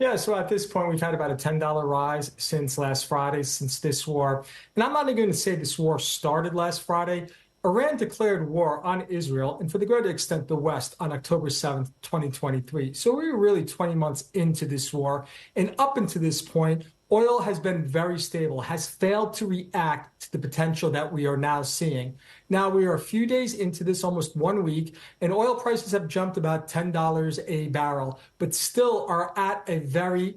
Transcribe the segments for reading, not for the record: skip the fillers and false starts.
Yeah, so at this point, we've had about a $10 rise since last Friday, since this war. And I'm not even going to say this war started last Friday. Iran declared war on Israel and, for the greater extent, the West on October 7th, 2023. So we were really 20 months into this war. And up until this point, oil has been very stable, has failed to react to the potential that we are now seeing. Now we are a few days into this, almost 1 week, and oil prices have jumped about $10 a barrel, but still are at a very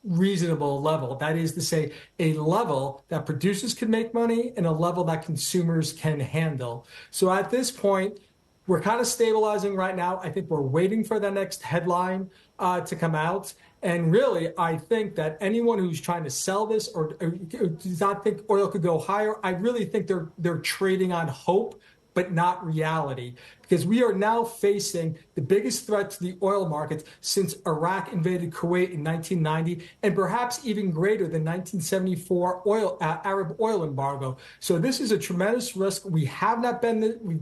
reasonable level. That is to say, a level that producers can make money and a level that consumers can handle. So at this point, we're kind of stabilizing right now. I think we're waiting for the next headline to come out. And really, I think that anyone who's trying to sell this or does not think oil could go higher, I really think they're trading on hope, but not reality, because we are now facing the biggest threat to the oil markets since Iraq invaded Kuwait in 1990, and perhaps even greater than 1974 Arab oil embargo. So this is a tremendous risk. We've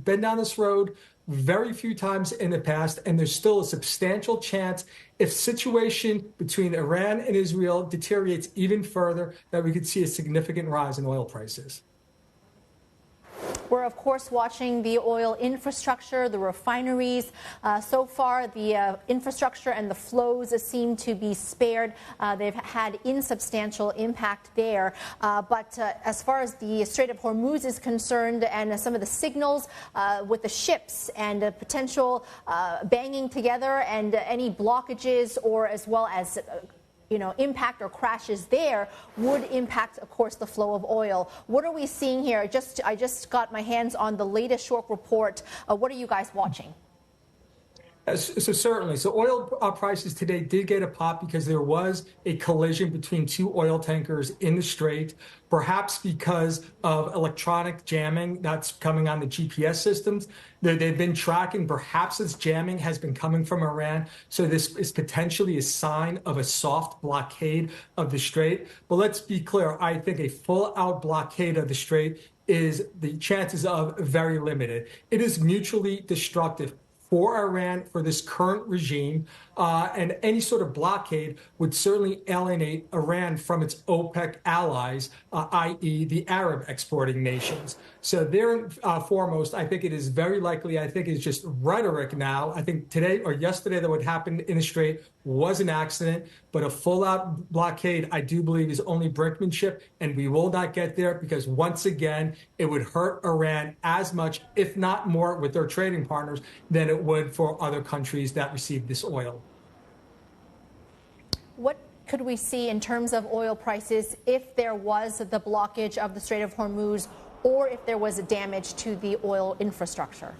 been down this road very few times in the past, and there's still a substantial chance, if situation between Iran and Israel deteriorates even further, that we could see a significant rise in oil prices. We're, of course, watching the oil infrastructure, the refineries. So far, the infrastructure and the flows seem to be spared. They've had insubstantial impact there. But as far as the Strait of Hormuz is concerned and some of the signals with the ships and potential banging together and any blockages, or as well as impact or crashes there would impact, of course, the flow of oil. What are we seeing here? I just got my hands on the latest Schork Report. What are you guys watching? So certainly. So oil prices today did get a pop because there was a collision between two oil tankers in the Strait, perhaps because of electronic jamming that's coming on the GPS systems. They've been tracking, perhaps this jamming has been coming from Iran. So this is potentially a sign of a soft blockade of the Strait. But let's be clear, I think a full-out blockade of the Strait is the chances of very limited. It is mutually destructive for Iran, for this current regime, and any sort of blockade would certainly alienate Iran from its OPEC allies, i.e. the Arab exporting nations. So there, foremost, I think it is very likely, I think it's just rhetoric now. I think today or yesterday that what happened in the Strait was an accident, but a full-out blockade, I do believe, is only brinkmanship, and we will not get there because, once again, it would hurt Iran as much, if not more, with their trading partners than it would for other countries that receive this oil. What could we see in terms of oil prices if there was the blockage of the Strait of Hormuz, or if there was a damage to the oil infrastructure?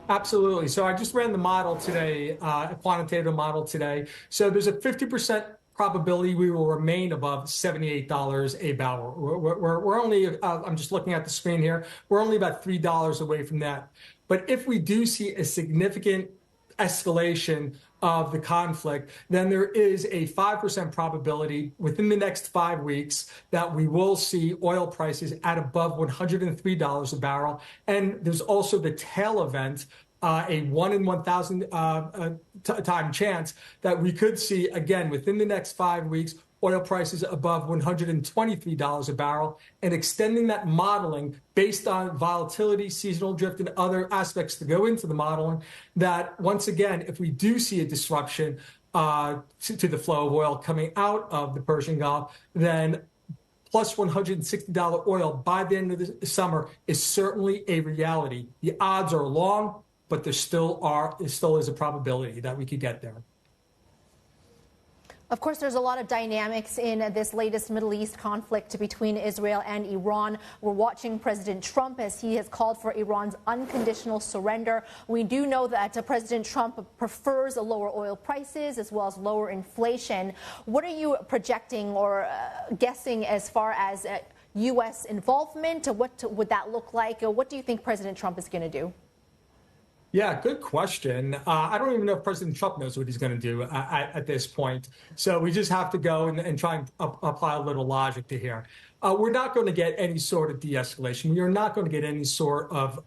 Absolutely. So I just ran the model today, a quantitative model today. So there's a 50% probability we will remain above $78 a barrel. We're only, I'm just looking at the screen here, we're only about $3 away from that. But if we do see a significant escalation of the conflict, then there is a 5% probability within the next 5 weeks that we will see oil prices at above $103 a barrel. And there's also the tail event, a 1 in 1,000 time chance that we could see, again, within the next 5 weeks, oil prices above $123 a barrel, and extending that modeling based on volatility, seasonal drift, and other aspects to go into the modeling, that once again, if we do see a disruption to the flow of oil coming out of the Persian Gulf, then plus $160 oil by the end of the summer is certainly a reality. The odds are long, but there still is a probability that we could get there. Of course, there's a lot of dynamics in this latest Middle East conflict between Israel and Iran. We're watching President Trump as he has called for Iran's unconditional surrender. We do know that President Trump prefers lower oil prices as well as lower inflation. What are you projecting or guessing as far as U.S. involvement? What would that look like? What do you think President Trump is going to do? Yeah, good question. I don't even know if President Trump knows what he's going to do at this point. So we just have to go and try and apply a little logic to here. We're not going to get any sort of de-escalation. We are not going to get any sort of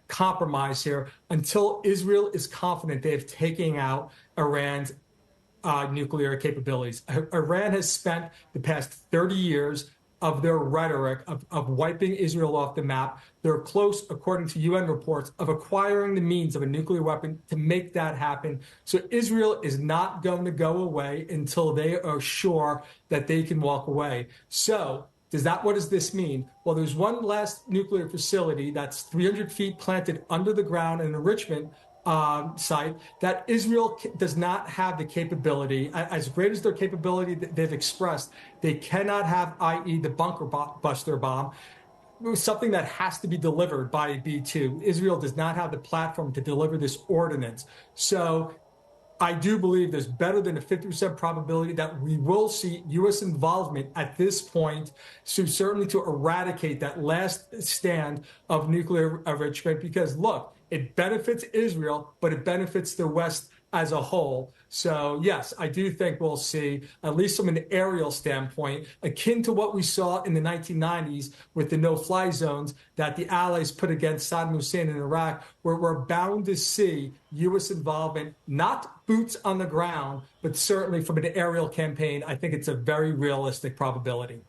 compromise here until Israel is confident they have taken out Iran's nuclear capabilities. Iran has spent the past 30 years of their rhetoric of wiping Israel off the map. They're close, according to UN reports, of acquiring the means of a nuclear weapon to make that happen. So Israel is not going to go away until they are sure that they can walk away. So what does this mean? Well, there's one last nuclear facility that's 300 feet planted under the ground in an enrichment site that Israel does not have the capability, as great as their capability that they've expressed, they cannot have, i.e. the bunker buster bomb, something that has to be delivered by B-2. Israel does not have the platform to deliver this ordinance. So I do believe there's better than a 50% probability that we will see U.S. involvement at this point, so certainly to eradicate that last stand of nuclear enrichment, because look, it benefits Israel, but it benefits the West as a whole. So yes, I do think we'll see, at least from an aerial standpoint, akin to what we saw in the 1990s with the no-fly zones that the Allies put against Saddam Hussein in Iraq, where we're bound to see U.S. involvement, not boots on the ground, but certainly from an aerial campaign. I think it's a very realistic probability.